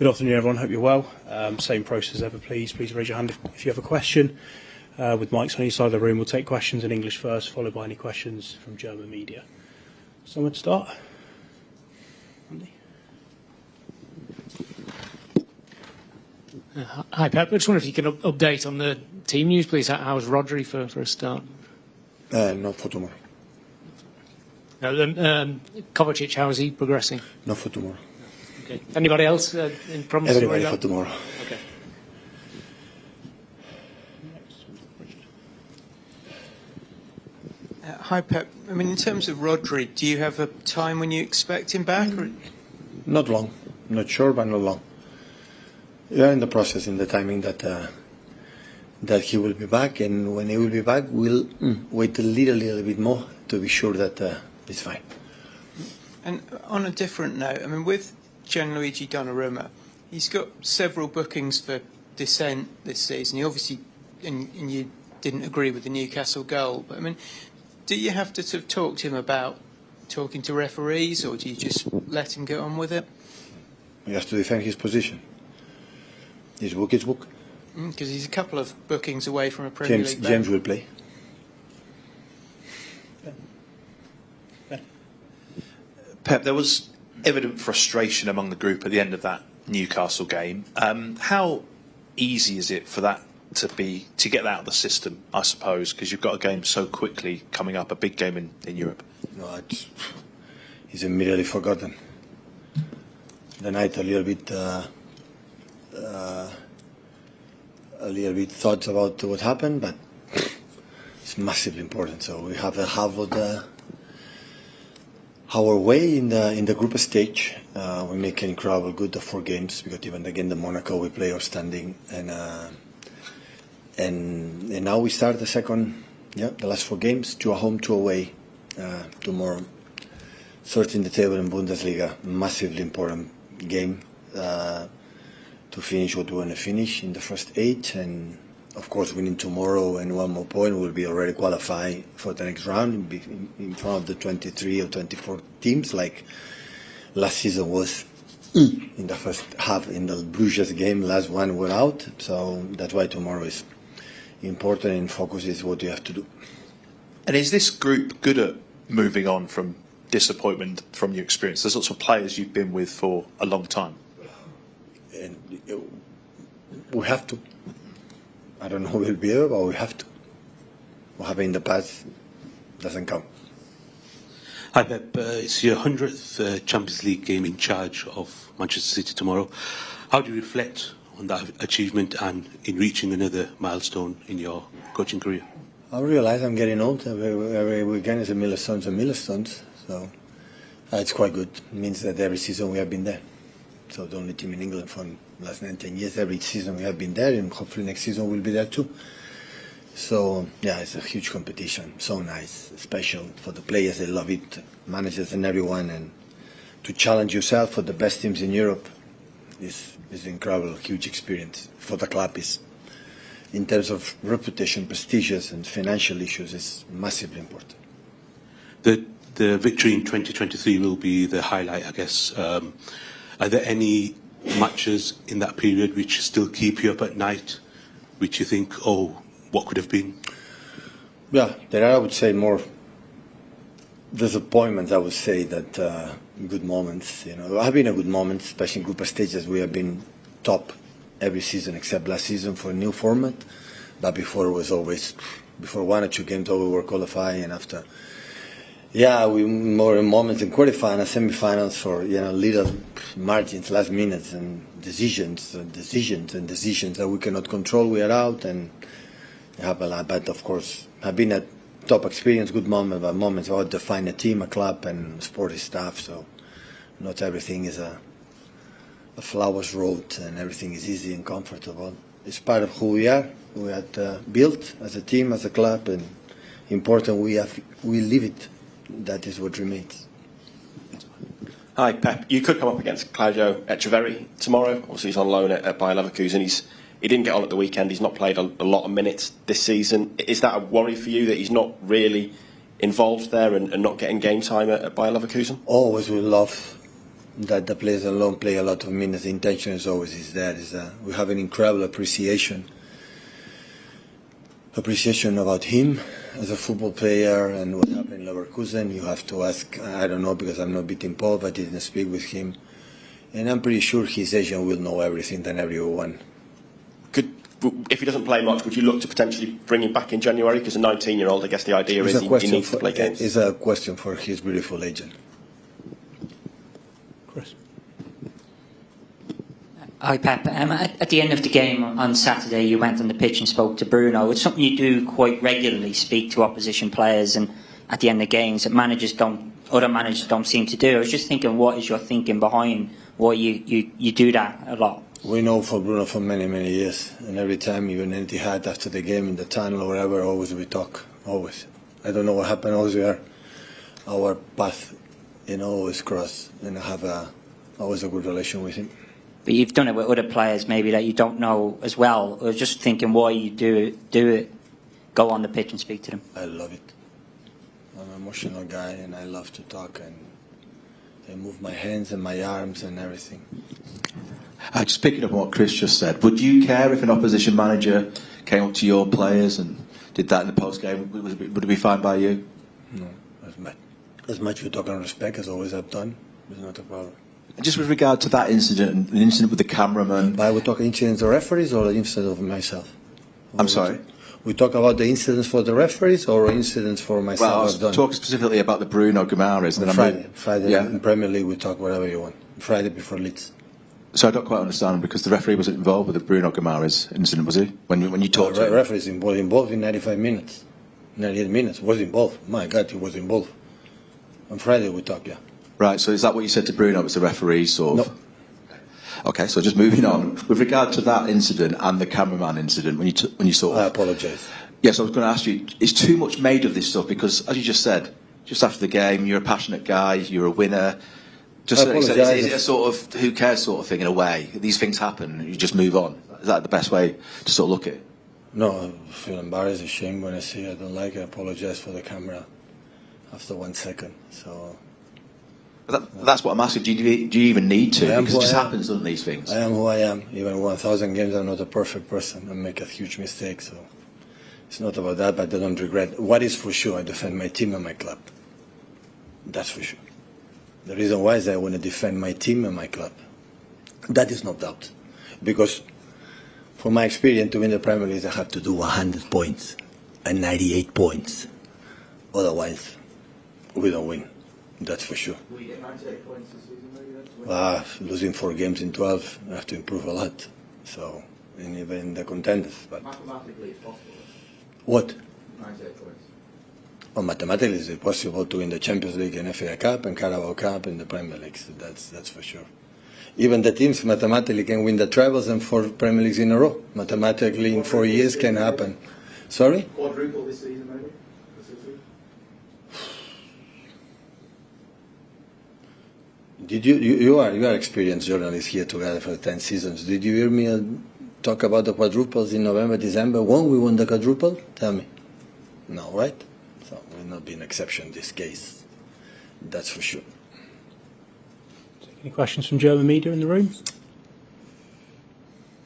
Good afternoon, everyone. Hope you're well. Same process as ever, please. Please raise your hand if you have a question. With mics on each side of the room, we'll take questions in English first, followed by any questions from German media. Someone to start? Andy? Hi, Pep. I just wonder if you can update on the team news, please. How's Rodri for a start? Not for tomorrow. Kovacic, how is he progressing? Not for tomorrow. Okay. Anybody else in promise? Everybody for tomorrow. Okay. Hi, Pep. I mean, in terms of Rodri, do you have a time when you expect him back? Or? Not long. Not sure, but not long. We are in the process, in the timing that he will be back, and when he will be back, we'll wait a little bit more to be sure that it's fine. And on a different note, I mean, with Gianluigi Donnarumma, he's got several bookings for dissent this season. He obviously, and you didn't agree with the Newcastle goal, but I mean, do you have to sort of talk to him about talking to referees, or do you just let him get on with it? He has to defend his position. His book is book. Because he's a couple of bookings away from a Premier League. James will play. Pep, there was evident frustration among the group at the end of that Newcastle game. How easy is it for that to get that out of the system, I suppose, because you've got a game so quickly coming up, a big game in Europe? No, it's immediately forgotten. The night a little bit thoughts about what happened, but it's massively important. So we have a half of our way in the group stage. We make an incredible good 4 games, because even again the Monaco we play outstanding, and now we start the last 4 games, 2 at home, 2 away tomorrow. 13 the table in Bundesliga, massively important game to finish what we want to finish in the first 8, and of course winning tomorrow and 1 more point will be already qualified for the next round in front of the 23 or 24 teams like last season was in the first half. In the Bruges game, last one were out, so that's why tomorrow is important, and focus is what you have to do. And is this group good at moving on from disappointment from your experience? There's lots of players you've been with for a long time. And we have to. I don't know who will be there, but we have to. What happened in the past doesn't count. Hi Pep, it's your 100th Champions League game in charge of Manchester City tomorrow. How do you reflect on that achievement and in reaching another milestone in your coaching career? I realize I'm getting old. Every weekend is a milestones. So it's quite good. It means that every season we have been there. So the only team in England for the last 19 years, every season we have been there, and hopefully next season we'll be there too. So yeah, it's a huge competition. So nice, special for the players. They love it, managers and everyone. And to challenge yourself for the best teams in Europe is incredible, huge experience for the club. Is in terms of reputation, prestigious and financial issues, is massively important. The victory in 2023 will be the highlight, I guess. Are there any matches in that period which still keep you up at night, which you think, oh, what could have been? Yeah, there are, I would say, more disappointments. I would say that good moments. Have been a good moment, especially in group stages. We have been top every season except last season for a new format. But before it was always, before 1 or 2 games, we were qualifying, and after. Yeah, we more moments in qualifying and semi-finals for little margins, last minutes, and decisions that we cannot control. We are out, and it happened a lot. But of course, have been a top experience, good moment, but moments about define a team, a club, and sporty staff. So not everything is a flowers road, and everything is easy and comfortable. It's part of who we are. We had built as a team, as a club, and important we live it. That is what remains. Hi, Pep. You could come up against Claudio Echeverri tomorrow. Obviously, he's on loan at Bayer Leverkusen. He didn't get on at the weekend. He's not played a lot of minutes this season. Is that a worry for you that he's not really involved there and not getting game time at Bayer Leverkusen? Always we love that the players alone play a lot of minutes. The intention is always there. We have an incredible appreciation about him as a football player and what happened in Leverkusen. You have to ask, I don't know because I'm not bit involved, I didn't speak with him. And I'm pretty sure his agent will know everything than everyone. If he doesn't play much, would you look to potentially bring him back in January? Because a 19-year-old, I guess the idea is he needs to play games. It's a question for his beautiful agent. Chris. Hi, Pep. At the end of the game on Saturday, you went on the pitch and spoke to Bruno. It's something you do quite regularly, speak to opposition players, and at the end of games, that other managers don't seem to do. I was just thinking, what is your thinking behind why you do that a lot? We know for Bruno for many, many years, and every time, even in Etihad, after the game, in the tunnel or wherever, always we talk, always. I don't know what happened, always our path, always cross, and I have always a good relation with him. But you've done it with other players maybe that you don't know as well. I was just thinking why you do it, go on the pitch and speak to them. I love it. I'm an emotional guy, and I love to talk, and I move my hands and my arms and everything. Just picking up on what Chris just said, would you care if an opposition manager came up to your players and did that in the post-game? Would it be fine by you? No, as much we talk on respect as always I've done. It's not a problem. And just with regard to that incident, the incident with the cameraman... But I would talk incidents of referees or the incident of myself? I'm sorry? We talk about the incidents for the referees or incidents for myself? Well, I was talking specifically about the Bruno Guimaraes. Friday yeah. In Premier League we talk whatever you want. Friday before Leeds. So I don't quite understand, because the referee wasn't involved with the Bruno Guimaraes incident, was he? When you talked to him? The referee is involved in 95 minutes. 98 minutes. Was involved. My God, he was involved. On Friday we talk, yeah. Right, so is that what you said to Bruno, was the referee sort of? No. Okay, so just moving on. With regard to that incident and the cameraman incident, when you sort of... I apologise. Yes, I was going to ask you, is too much made of this stuff? Because, as you just said, just after the game, you're a passionate guy, you're a winner. Is it a sort of who cares sort of thing in a way? These things happen, you just move on. Is that the best way to sort of look at it? No, I feel embarrassed, ashamed when I see it. I don't like it. I apologise for the camera after 1 second. So... That's what I'm asking. Do you even need to? Because it just happens on these things. I am who I am. Even 1,000 games, I'm not a perfect person. I make a huge mistake, so it's not about that, but I don't regret. What is for sure, I defend my team and my club. That's for sure. The reason why is I want to defend my team and my club. That is no doubt. Because from my experience to win the Premier League, I have to do 100 points and 98 points. Otherwise, we don't win. That's for sure. Will you get 98 points this season, maybe? Losing 4 games in 12, I have to improve a lot. So, and even in the contenders. But mathematically, it's possible. What? 98 points. Well, mathematically, it's possible to win the Champions League and FA Cup and Carabao Cup and the Premier League. So that's for sure. Even the teams mathematically can win the trebles and 4 Premier Leagues in a row. Mathematically, in 4 years can happen. Sorry? Quadruple this season, maybe? Did you are experienced journalist here together for 10 seasons. Did you hear me talk about the quadruples in November, December when we won the quadruple? Tell me. No, right? So will not be an exception in this case. That's for sure. Any questions from German media in the room?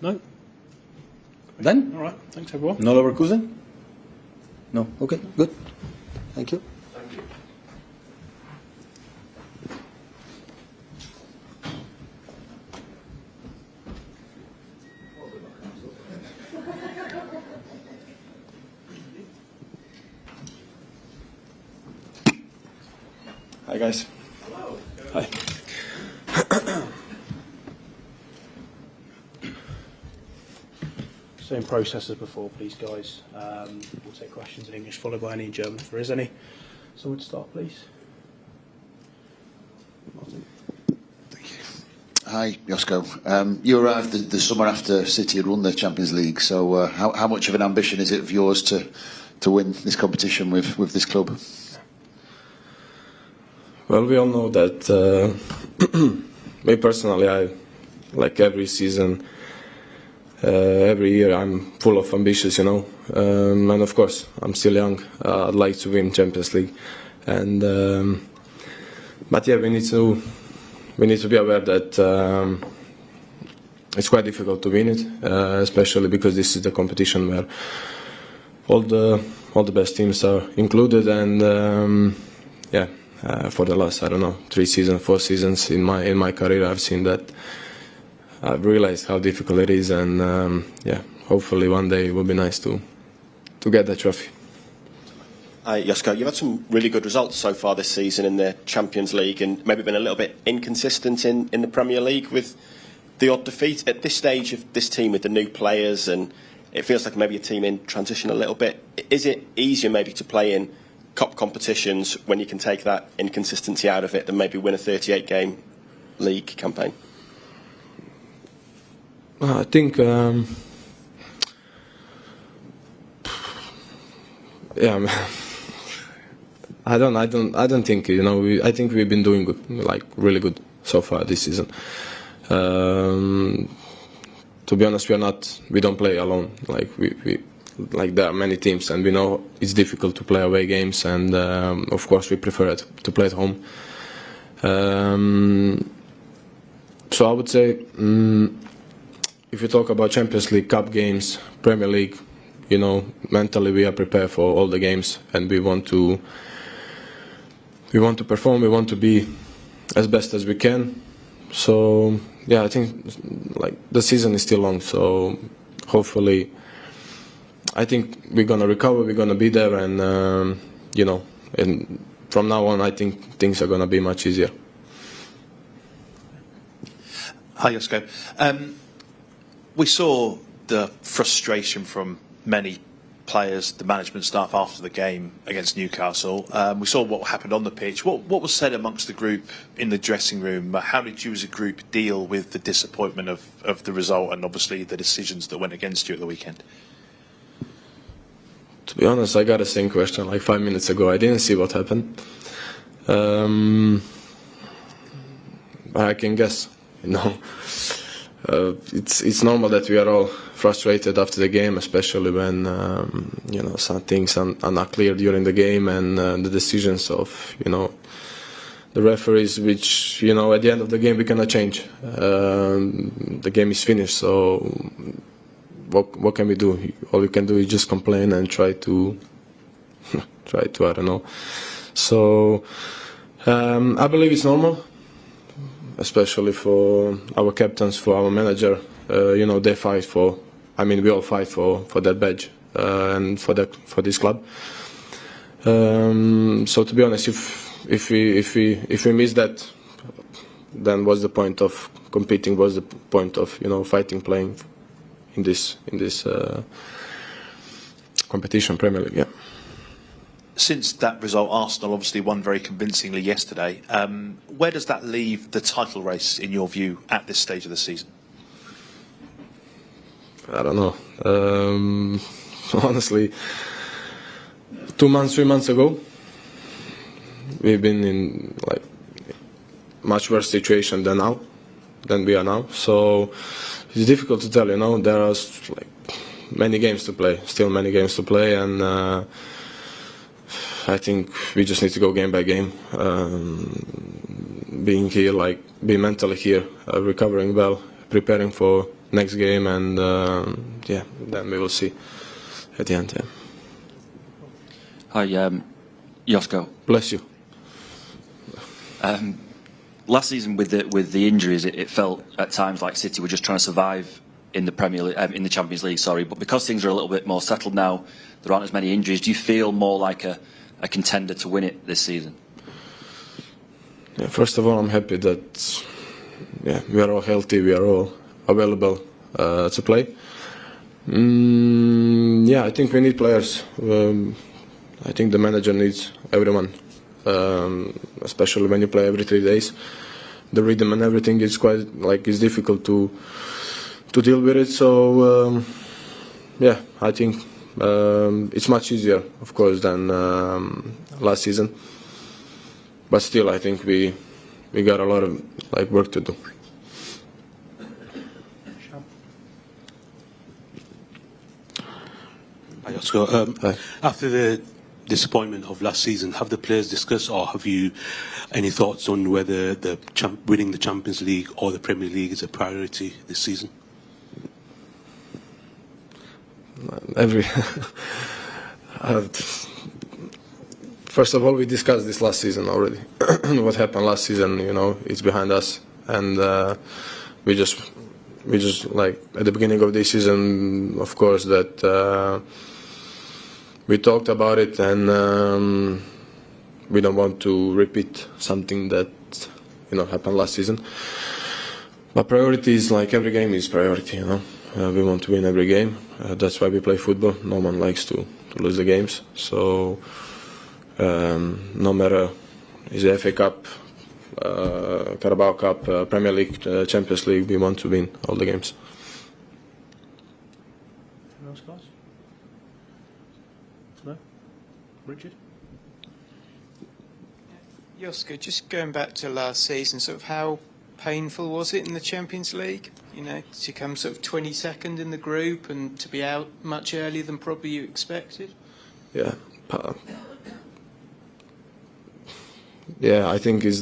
No? Done? All right. Thanks, everyone. No Leverkusen? No. Okay, good. Thank you. Hi guys. Hi. Same process as before, please, guys. We'll take questions in English, followed by any in German if there is any. Someone to start, please. Martin. Thank you. Hi, Josko. You arrived the summer after City had won the Champions League, so how much of an ambition is it of yours to win this competition with this club? Well, we all know that me personally, I like every season, every year I'm full of ambitions, and of course I'm still young. I'd like to win Champions League, and but yeah, we need to we need to be aware that it's quite difficult to win it, especially because this is the competition where all the best teams are included, and for the last, I don't know, 3 seasons, 4 seasons in my career, I've seen that. I've realized how difficult it is, and hopefully one day it will be nice to get that trophy. Josko, you've had some really good results so far this season in the Champions League, and maybe been a little bit inconsistent in the Premier League with the odd defeat. At this stage of this team with the new players, and it feels like maybe a team in transition a little bit, is it easier maybe to play in cup competitions when you can take that inconsistency out of it than maybe win a 38-game league campaign? I think I don't think, I think we've been doing good, like really good so far this season. To be honest, we don't play alone. Like there are many teams, and we know it's difficult to play away games, and of course we prefer to play at home. So I would say, if you talk about Champions League, Cup games, Premier League, mentally we are prepared for all the games, and we want to perform. We want to be as best as we can. So I think the season is still long. So hopefully, I think we're gonna recover. We're gonna be there, and and from now on, I think things are gonna be much easier. Hi, Josko. We saw the frustration from many players, the management staff after the game against Newcastle. We saw what happened on the pitch. What was said amongst the group in the dressing room? How did you as a group deal with the disappointment of the result and obviously the decisions that went against you at the weekend? To be honest, I got the same question like 5 minutes ago. I didn't see what happened. I can guess, it's normal that we are all frustrated after the game, especially when some things are not clear during the game, and the decisions of the referees, which at the end of the game we cannot change. The game is finished, so what can we do? All you can do is just complain and try to I don't know. So I believe it's normal, especially for our captains, for our manager. They fight for. We all fight for that badge and for this club. So to be honest, if we miss that, then what's the point of competing? What's the point of fighting, playing in this competition, Premier League? Yeah. Since that result, Arsenal obviously won very convincingly yesterday. Where does that leave the title race, in your view, at this stage of the season? I don't know. Honestly, 3 months ago, we've been in much worse situation than we are now. So it's difficult to tell. There are many games to play, and I think we just need to go game by game. Being here, being mentally here, recovering well, preparing for next game, and then we will see at the end. Yeah. Hi, Josko. Bless you. Last season with the injuries, it felt at times like City were just trying to survive in the in the Champions League. But because things are a little bit more settled now, there aren't as many injuries. Do you feel more like a contender to win it this season? Yeah, first of all, I'm happy that we are all healthy, we are all available to play. I think we need players. I think the manager needs everyone, especially when you play every 3 days. The rhythm and everything is quite it's difficult to deal with it. So I think it's much easier, of course, than last season. But still, I think we got a lot of work to do. Hi, Josko. After the disappointment of last season. Have the players discussed, or have you any thoughts on whether winning the Champions League or the Premier League is a priority this season? First of all, we discussed this last season already. What happened last season, it's behind us, and we just like at the beginning of this season, of course, that we talked about it, and we don't want to repeat something that happened last season. But priority is like every game is priority, we want to win every game. That's why we play football. No one likes to lose the games. So no matter is the FA Cup, Carabao Cup, Premier League, Champions League, we want to win all the games. Anyone else, guys? No? Richard? Josko, just going back to last season, sort of how painful was it in the Champions League? To come sort of 22nd in the group and to be out much earlier than probably you expected? Yeah. I think it's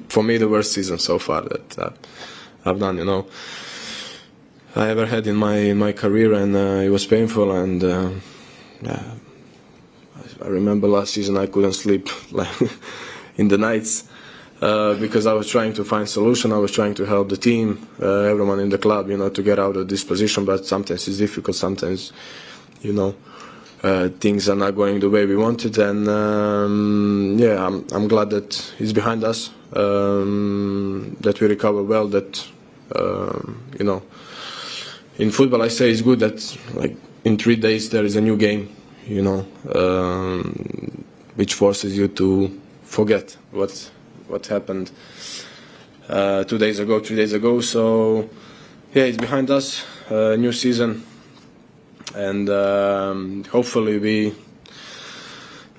for me the worst season so far that I've done. I ever had in my career, and it was painful. And I remember last season I couldn't sleep in the nights. Because I was trying to find solution, I was trying to help the team, everyone in the club, to get out of this position. But sometimes it's difficult. Sometimes, things are not going the way we wanted. And I'm glad that it's behind us. That we recover well. That in football, I say it's good that like in 3 days there is a new game. Which forces you to forget what happened 2 days ago, 3 days ago. So it's behind us, new season, and hopefully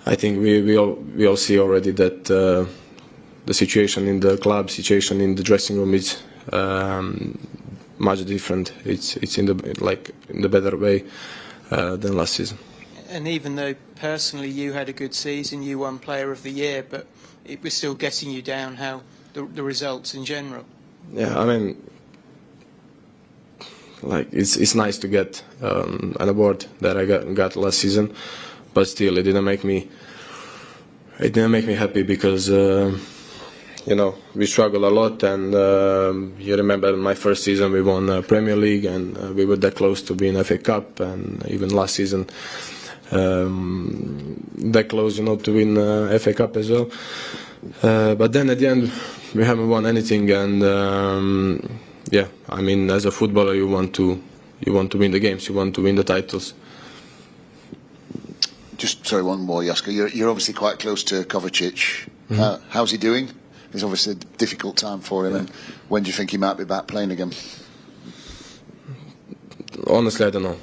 I think we all see already that the situation in the club, situation in the dressing room is much different. It's in the better way than last season. And even though personally you had a good season, you won Player of the Year, but it was still getting you down. How the results in general? Yeah, I mean, it's nice to get an award that I got last season, but still it didn't make me happy because we struggled a lot, and you remember my first season we won Premier League, and we were that close to being FA Cup, and even last season that close to win FA Cup as well. But then at the end we haven't won anything, and I mean, as a footballer you want to win the games, you want to win the titles. Just sorry, one more, Josko. You're obviously quite close to Kovacic. Mm-hmm. How's he doing? It's obviously a difficult time for him. Yeah. And when do you think he might be back playing again? Honestly, I don't know.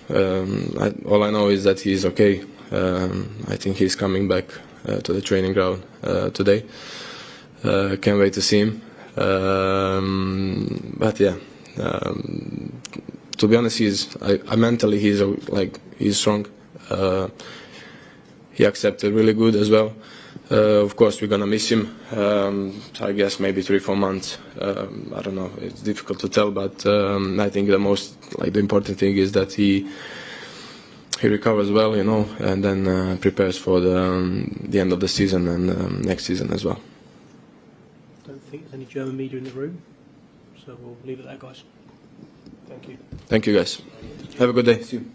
All I know is that he's okay. I think he's coming back to the training ground today. Can't wait to see him. But yeah, to be honest, mentally he's strong. He accepted really good as well. Of course, we're gonna miss him. I guess maybe 3-4 months. I don't know. It's difficult to tell, but I think the important thing is that he recovers well, and then prepares for the end of the season and next season as well. I don't think there's any German media in the room, so we'll leave it there, guys. Thank you. Thank you, guys. Have a good day. See you.